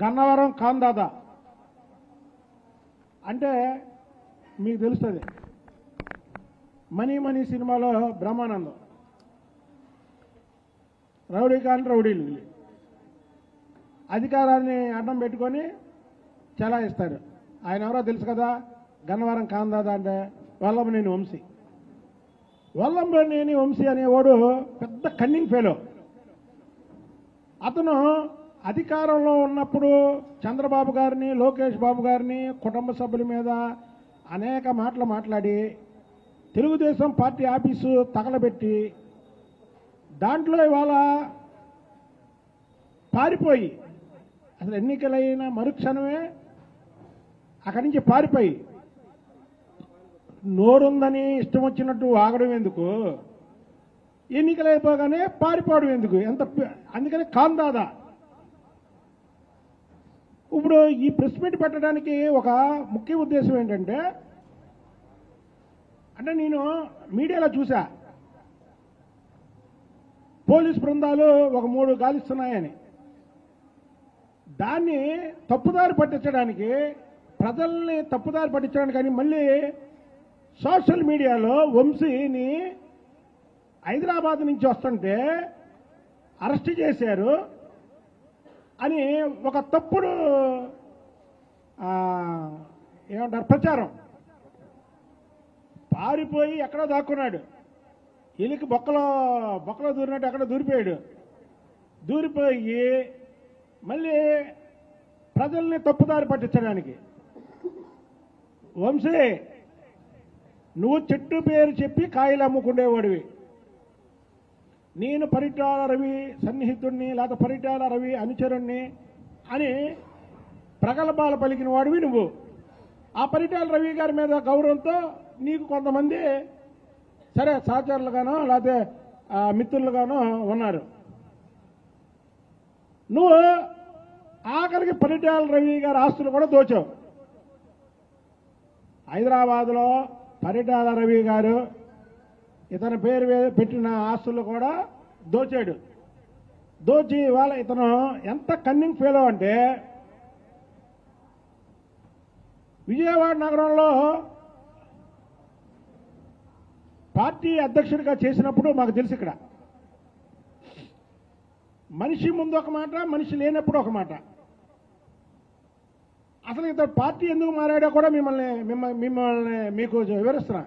గన్నవరం కాందాదా అంటే మీకు తెలుస్తుంది. మనీ సినిమాలో బ్రహ్మానందం రౌడీ కాని రౌడీలు అధికారాన్ని అడ్డం పెట్టుకొని చెలాయిస్తారు. ఆయన ఎవరో తెలుసు కదా, గన్నవరం కాందాదా అంటే వల్లభనేని వంశీ. వల్లభనేని వంశీ అనేవాడు పెద్ద కన్నింగ్ ఫెలో. అతను అధికారంలో ఉన్నప్పుడు చంద్రబాబు గారిని, లోకేష్ బాబు గారిని, కుటుంబ సభ్యుల మీద అనేక మాటలు మాట్లాడి తెలుగుదేశం పార్టీ ఆఫీసు తగలబెట్టి దాంట్లో ఇవాళ పారిపోయి అసలు ఎన్నికలైన మరుక్షణమే అక్కడి నుంచి పారిపోయి నోరుందని ఇష్టం వచ్చినట్టు ఆగడం ఎందుకు, ఎన్నికలైపోగానే పారిపోవడం ఎందుకు, అందుకని కాందాదా. ఇప్పుడు ఈ ప్రెస్ మీట్ పెట్టడానికి ఒక ముఖ్య ఉద్దేశం ఏంటంటే, అంటే నేను మీడియాలో చూసా పోలీస్ బృందాలు ఒక 3 గాలిస్తున్నాయని. దాన్ని తప్పుదారి పట్టించడానికి, ప్రజల్ని తప్పుదారి పట్టించడానికి అని మళ్ళీ సోషల్ మీడియాలో వంశీని హైదరాబాద్ నుంచి వస్తుంటే అరెస్ట్ చేశారు అని ఒక తప్పుడు ఏమంటారు ప్రచారం. పారిపోయి ఎక్కడో దాక్కున్నాడు, ఎలికి బొక్కలో దూరినట్టు అక్కడ దూరిపోయాడు. దూరిపోయి మళ్ళీ ప్రజల్ని తప్పుదారి పట్టించడానికి. వంశీ, నువ్వు చెట్టు పేరు చెప్పి కాయలు అమ్ముకునేవాడివి. నేను పరిటాల రవి సన్నిహితుడిని లేకపోతే పరిటాల రవి అనుచరుణ్ణి అని ప్రగల్భాలు పలికిన వాడివి నువ్వు. ఆ పరిటాల రవి గారి మీద గౌరవంతో నీకు కొంతమంది సరే సహచరులుగానో లేకపోతే మిత్రులుగానో ఉన్నారు. నువ్వు ఆఖరికి పరిటాల రవి గారి ఆస్తులు కూడా దోచావు. హైదరాబాద్లో పరిటాల రవి గారు ఇతని పేరు పెట్టిన ఆస్తులు కూడా దోచాడు. దోచి ఇవాళ ఇతను ఎంత కన్నింగ్ ఫెలో అంటే, విజయవాడ నగరంలో పార్టీ అధ్యక్షుడిగా చేసినప్పుడు మాకు తెలుసు, ఇక్కడ మనిషి ముందు ఒక మాట, మనిషి లేనప్పుడు ఒక మాట. అసలు ఇతను పార్టీ ఎందుకు మారాడో కూడా మిమ్మల్ని మీకు వివరిస్తున్నా.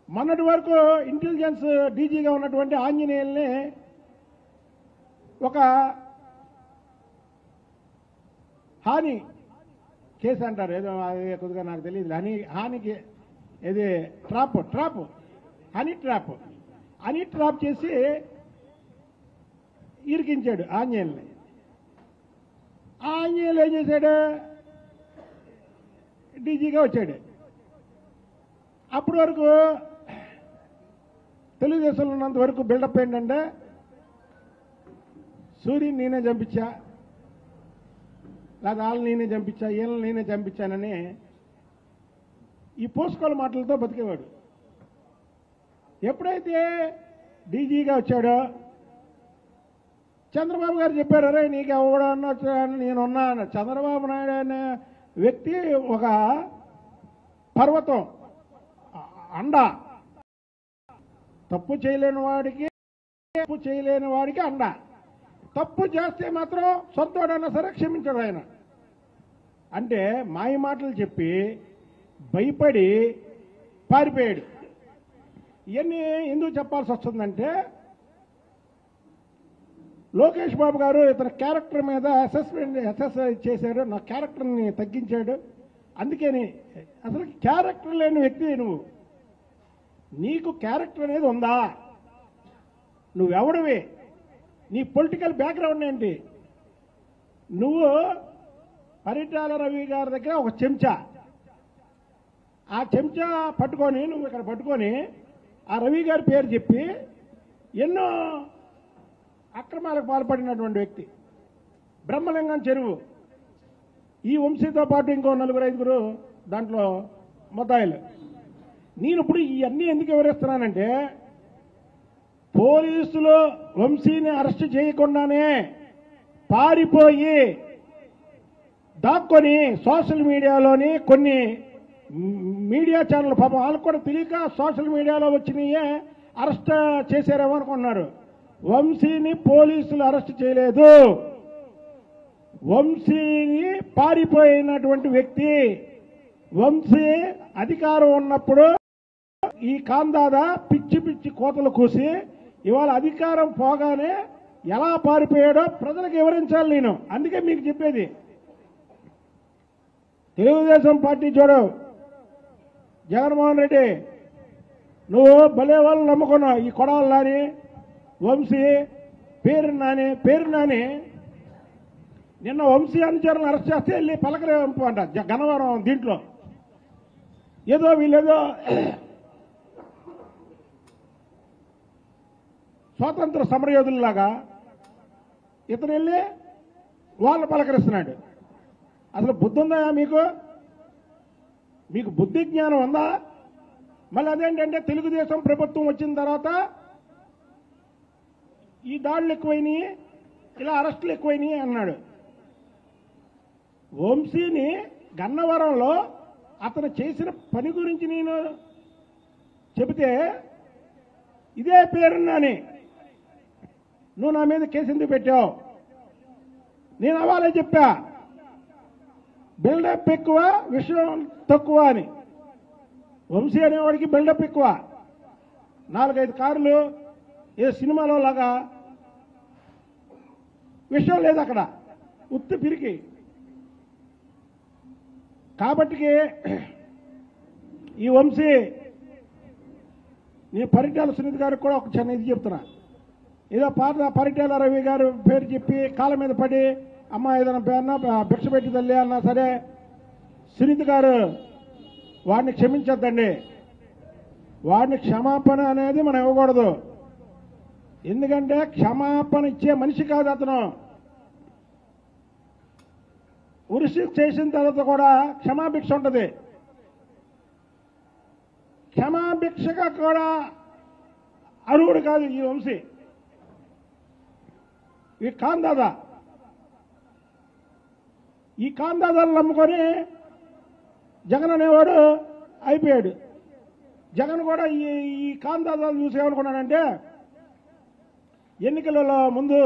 మొన్నటి వరకు ఇంటెలిజెన్స్ డీజీగా ఉన్నటువంటి ఆంజనేయుల్ని ఒక హాని కేసు అంటారు, ఏదో కొద్దిగా నాకు తెలియదు. హానికి ఇది హనీ ట్రాప్ చేసి ఇరికించాడు ఆంజనేయుల్ని. ఆంజనేయులు ఏం చేశాడు, డీజీగా వచ్చాడు. అప్పటి వరకు తెలుగుదేశంలో ఉన్నంత వరకు బిల్డప్ ఏంటంటే, సూర్యుని నేనే చంపించా, లేదా వాళ్ళని నేనే చంపించా, వీళ్ళని నేనే చంపించానని ఈ పోస్కోల మాటలతో బతికేవాడు. ఎప్పుడైతే డీజీగా వచ్చాడో చంద్రబాబు గారు చెప్పారు, అరే నీకు ఎవడన్నా నేనున్నా అన్న. చంద్రబాబు నాయుడు అనే వ్యక్తి ఒక పర్వతం, అండ. తప్పు చేయలేని వాడికి అండ. తప్పు చేస్తే మాత్రం సొంతోడన్నా సరే క్షమించడు ఆయన. అంటే మాయ మాటలు చెప్పి భయపడి పారిపోయాడు. ఇవన్నీ ఎందుకు చెప్పాల్సి వస్తుందంటే, లోకేష్ బాబు గారు ఇతని క్యారెక్టర్ మీద అసెస్ చేశారు, నా క్యారెక్టర్ని తగ్గించాడు. అందుకని అసలు క్యారెక్టర్ లేని వ్యక్తి నువ్వు. నీకు క్యారెక్టర్ అనేది ఉందా? నువ్వెవడివి? నీ పొలిటికల్ బ్యాక్గ్రౌండ్ ఏంటి? నువ్వు పరిటాల రవి గారి దగ్గర ఒక చెంచా, ఆ చెంచా పట్టుకొని నువ్వు ఇక్కడ పట్టుకొని ఆ రవి గారి పేరు చెప్పి ఎన్నో అక్రమాలకు పాల్పడినటువంటి వ్యక్తి. బ్రహ్మలింగం చెరువు, ఈ వంశీతో పాటు ఇంకో 4-5 దాంట్లో ముద్దాయిలు. నేను ఇప్పుడు ఇవన్నీ ఎందుకు వివరిస్తున్నానంటే, పోలీసులు వంశీని అరెస్ట్ చేయకుండానే పారిపోయి దాక్కొని సోషల్ మీడియాలోని కొన్ని మీడియా ఛానల్ పాపం వాళ్ళకు కూడా తెలియక సోషల్ మీడియాలో వచ్చినాయే అరెస్ట్ చేశారేమో అనుకున్నారు. వంశీని పోలీసులు అరెస్ట్ చేయలేదు. వంశీని పారిపోయినటువంటి వ్యక్తి. వంశీ అధికారం ఉన్నప్పుడు ఈ కాందాదా పిచ్చి పిచ్చి కోతలు కూసి ఇవాళ అధికారం పోగానే ఎలా పారిపోయాడో ప్రజలకు వివరించాలి నేను. అందుకే మీకు చెప్పేది, తెలుగుదేశం పార్టీ చూడు, జగన్మోహన్ రెడ్డి నువ్వు భలే వాళ్ళు నమ్ముకున్నావు. ఈ కొడాలి నాని, వంశీ, పేరు నాని నిన్న వంశీ అనుచరులను అరెస్ట్ చేస్తే వెళ్ళి పలకరింపు అంట గన్నవరం. దీంట్లో ఏదో వీళ్ళేదో స్వాతంత్ర సమరయోధుల్లాగా ఇతను వెళ్ళి వాళ్ళు పలకరిస్తున్నాడు. అసలు బుద్ధి ఉందా మీకు? మీకు బుద్ధి జ్ఞానం ఉందా? మళ్ళీ అదేంటంటే తెలుగుదేశం ప్రభుత్వం వచ్చిన తర్వాత ఈ దాడులు ఎక్కువైనాయి, ఇలా అరెస్టులు ఎక్కువైనాయి అన్నాడు. వంశీని గన్నవరంలో అతను చేసిన పని గురించి నేను చెబితే ఇదే పేరున్నాని నువ్వు నా మీద కేసు ఎందుకు పెట్టావు? నేను అవాలే చెప్పా, బిల్డప్ ఎక్కువ విషయం తక్కువ అని. వంశీ అనేవాడికి బిల్డప్ ఎక్కువ. 4-5 కార్లు ఏ సినిమాలో లాగా విషయం లేదు అక్కడ, ఉత్తి పిరికి. కాబట్టి ఈ వంశీ నేను పరిటాల సునీత గారికి కూడా ఒక చిన్న ఇది చెప్తున్నా. ఏదో పరిటాల రవి గారు పేరు చెప్పి కాళ్ళ మీద పడి అమ్మ ఏదైనా పేరున భిక్ష పెట్టి తల్లి అన్నా సరే సునీత గారు వాడిని క్షమించొద్దండి. వాడిని క్షమాపణ అనేది మనం ఇవ్వకూడదు. ఎందుకంటే క్షమాపణ ఇచ్చే మనిషి కాదు అతను. ఉరిసి చేసిన తర్వాత కూడా క్షమాభిక్ష ఉంటుంది. క్షమాభిక్షగా కూడా అర్హుడు కాదు ఈ వంశీ. ఈ కాందాదా, ఈ కాందాదాలు నమ్ముకొని జగన్ అనేవాడు అయిపోయాడు. జగన్ కూడా ఈ కాందాదాలు చూసి ఏమనుకున్నాడంటే ఎన్నికలలో ముందు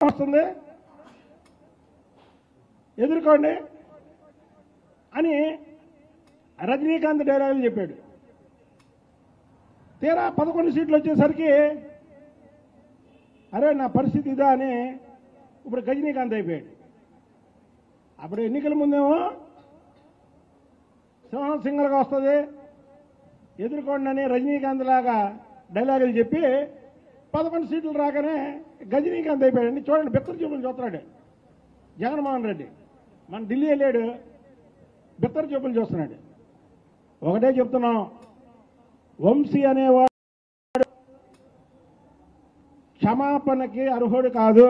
వస్తుంది ఎదుర్కోండి అని రజనీకాంత్ డైలాగులు చెప్పాడు. తీరా 11 సీట్లు వచ్చేసరికి అరే నా పరిస్థితి ఇదా అని ఇప్పుడు రజనీకాంత్ అయిపోయాడు. అప్పుడు ఎన్నికల ముందేమో సింహం సింగల్గా వస్తుంది ఎదుర్కోండి అని రజనీకాంత్ లాగా డైలాగులు చెప్పి 11 సీట్లు రాగానే రజనీకాంత్ అయిపోయాడండి. చూడండి, బెత్తర చూపులు చూస్తున్నాడు జగన్మోహన్ రెడ్డి. మన ఢిల్లీ వెళ్ళాడు, బెత్తర చూపులు చూస్తున్నాడు. ఒకటే చెప్తున్నాం, వంశీ అనేవాడు క్షమాపణకి అర్హుడు కాదు.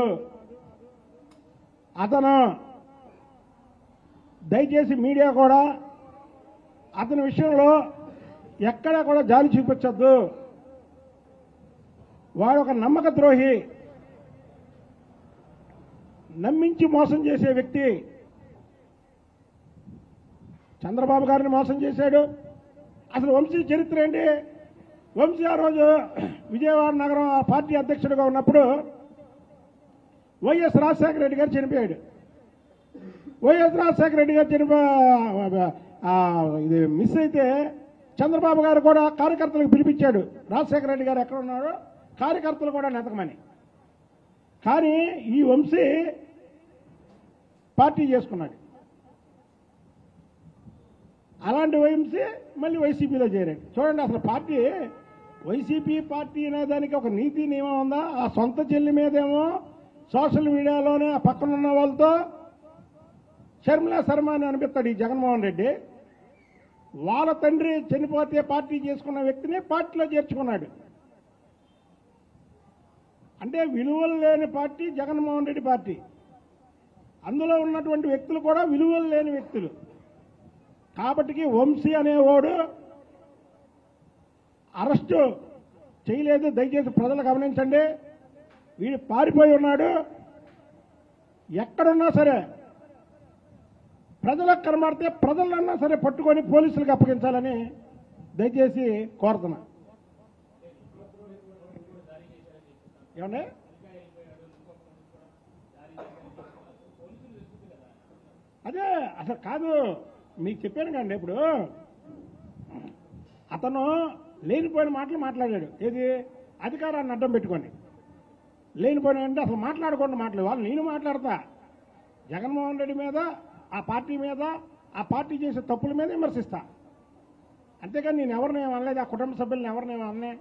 అతను దయచేసి మీడియా కూడా అతని విషయంలో ఎక్కడా కూడా జాలి చూపించద్దు. వాడు ఒక నమ్మక ద్రోహి, నమ్మించి మోసం చేసే వ్యక్తి. చంద్రబాబు గారిని మోసం చేశాడు. అసలు వంశీ చరిత్ర ఏంటి? వంశీ ఆ రోజు విజయవాడ నగరం పార్టీ అధ్యక్షుడిగా ఉన్నప్పుడు వైఎస్ రాజశేఖర రెడ్డి గారు చనిపోయాడు. వైఎస్ రాజశేఖర రెడ్డి గారు ఇది మిస్ అయితే చంద్రబాబు గారు కూడా కార్యకర్తలకు పిలిపించాడు. రాజశేఖర రెడ్డి గారు ఎక్కడ ఉన్నారో కార్యకర్తలు కూడా నెతకమని. కానీ ఈ వంశీ పార్టీ చేసుకున్నాడు. అలాంటి వంశీ మళ్ళీ వైసీపీలో చేరాడు. చూడండి, అసలు పార్టీ వైసీపీ పార్టీ అనేదానికి ఒక నీతి నియమం ఉందా? ఆ సొంత చెల్లి మీదేమో సోషల్ మీడియాలోనే ఆ పక్కన ఉన్న వాళ్ళతో షర్మిలా శర్మ అని అనిపిస్తాడు ఈ జగన్మోహన్ రెడ్డి. వాళ్ళ తండ్రి చనిపోతే పార్టీ చేసుకున్న వ్యక్తిని పార్టీలో చేర్చుకున్నాడు. అంటే విలువలు లేని పార్టీ జగన్మోహన్ రెడ్డి పార్టీ. అందులో ఉన్నటువంటి వ్యక్తులు కూడా విలువలు లేని వ్యక్తులు. కాబట్టి వంశీ అనేవాడు అరెస్టు చేయలేదు. దయచేసి ప్రజలు గమనించండి. వీడు పారిపోయి ఉన్నాడు. ఎక్కడున్నా సరే ప్రజలకు కనబడితే ప్రజలన్నా సరే పట్టుకొని పోలీసులకు అప్పగించాలని దయచేసి కోరుతున్నా. ఏమండి అదే అసలు కాదు, మీకు చెప్పాను కండి. ఇప్పుడు అతను లేనిపోయిన మాటలు మాట్లాడాడు. ఏది అధికారాన్ని అడ్డం పెట్టుకొని లేనిపోయిన అంటే అసలు మాట్లాడకుండా మాట్లాడు. వాళ్ళు నేను మాట్లాడతా జగన్మోహన్ రెడ్డి మీద, ఆ పార్టీ మీద, ఆ పార్టీ చేసే తప్పుల మీద విమర్శిస్తా. అంతేకాని నేను ఎవరిని అనలేదు, ఆ కుటుంబ సభ్యులను ఎవరిని అన్నే.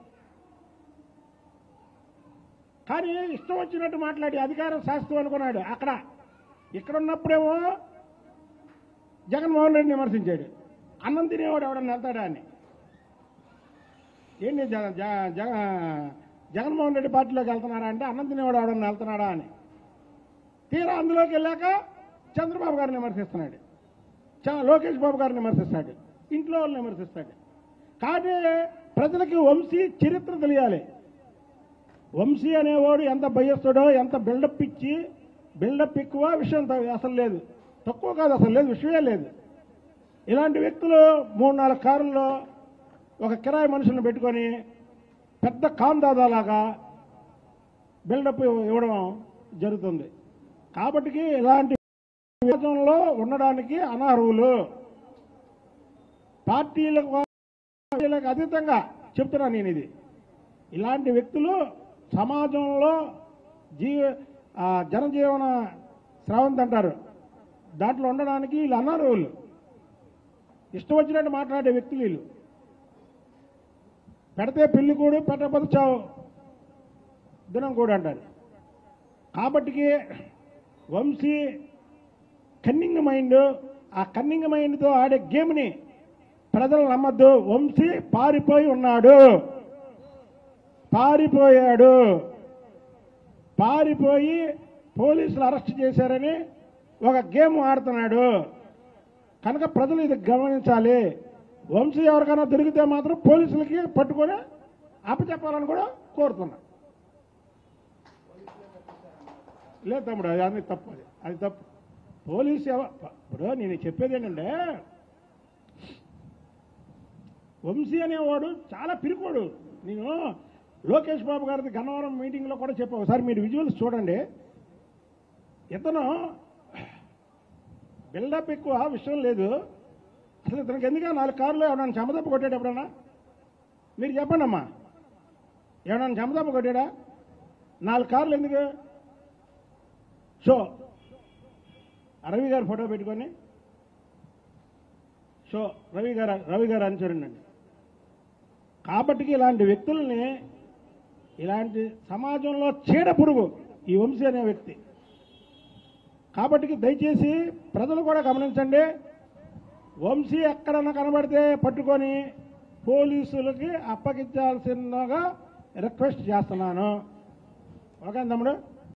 కానీ ఇష్టం వచ్చినట్టు మాట్లాడి అధికారం శాస్త్రం అనుకున్నాడు. అక్కడ ఇక్కడ ఉన్నప్పుడేమో జగన్మోహన్ రెడ్డిని విమర్శించాడు. అన్నం తినేవాడు ఎవడన్నా వెళ్తాడా అని. ఏంటి జగన్మోహన్ రెడ్డి పార్టీలోకి వెళ్తున్నారా అంటే అన్నం తినేవాడు ఎవడన్నా వెళ్తున్నాడా అని. తీరా అందులోకి వెళ్ళాక చంద్రబాబు గారిని విమర్శిస్తున్నాడు, లోకేష్ బాబు గారిని విమర్శిస్తాడు, ఇంట్లో వాళ్ళని విమర్శిస్తాడు. కానీ ప్రజలకి వంశీ చరిత్ర తెలియాలి. వంశీ అనేవాడు ఎంత భయస్తుడో, ఎంత బిల్డప్ ఇచ్చి, బిల్డప్ ఎక్కువ విషయం అసలు లేదు, తక్కువ కాదు, అసలు లేదు, విషయమే లేదు. ఇలాంటి వ్యక్తులు 3-4 కారుల్లో ఒక కిరాయి మనుషులను పెట్టుకొని పెద్ద కాందాదాలాగా బిల్డప్ ఇవ్వడం జరుగుతుంది. కాబట్టి ఇలాంటి సమాజంలో ఉండడానికి అనర్హులు. పార్టీలకు అతీతంగా చెప్తున్నా నేను ఇది. ఇలాంటి వ్యక్తులు సమాజంలో జనజీవన స్రవంతి అంటారు, దాంట్లో ఉండడానికి వీళ్ళు అనర్హులు. ఇష్టం వచ్చినట్టు మాట్లాడే వ్యక్తులు వీళ్ళు. పెడితే పెళ్లి కూడా, పెట్టకపోతే చావు దినం కూడా అంటారు. కాబట్టికి వంశీ కన్నింగ్ మైండ్, ఆ కన్నింగ్ మైండ్తో ఆడే గేమ్ని ప్రజలు నమ్మద్దు. వంశీ పారిపోయి ఉన్నాడు, పారిపోయి పోలీసులు అరెస్ట్ చేశారని ఒక గేమ్ ఆడుతున్నాడు. కనుక ప్రజలు ఇది గమనించాలి. వంశీ ఎవరికైనా దొరికితే మాత్రం పోలీసులకి పట్టుకొని అప్పచెప్పాలని కూడా కోరుతున్నా. లేదు తమ్ముడు, అది తప్పు, అది తప్పు. పోలీసు ఇప్పుడు నేను చెప్పేది ఏంటంటే, వంశీ అనేవాడు చాలా పిరికోడు. నేను లోకేష్ బాబు గారిది గన్నవరం మీటింగ్లో కూడా చెప్పా, ఒకసారి మీరు విజువల్స్ చూడండి. ఇతను బిల్డప్ ఎక్కువ, విషయం లేదు. అసలు ఇతనికి ఎందుకు 4 కార్లు ఎవడన్నా చెమదప్ప కొట్టాడు ఎప్పుడన్నా? మీరు చెప్పండి అమ్మా, ఎవడన్నా చెమదప్ప కొట్టాడా? 4 కార్లు ఎందుకు? షో రవి గారు ఫోటో పెట్టుకొని షో రవి గారు అని చూడండి. కాబట్టి ఇలాంటి వ్యక్తుల్ని, ఇలాంటి సమాజంలో చీడ పురుగు ఈ వంశీ అనే వ్యక్తి. కాబట్టి దయచేసి ప్రజలు కూడా గమనించండి. వంశీ ఎక్కడన్నా కనబడితే పట్టుకొని పోలీసులకి అప్పగించాల్సిందిగా రిక్వెస్ట్ చేస్తున్నాను. ఓకే తమ్ముడు.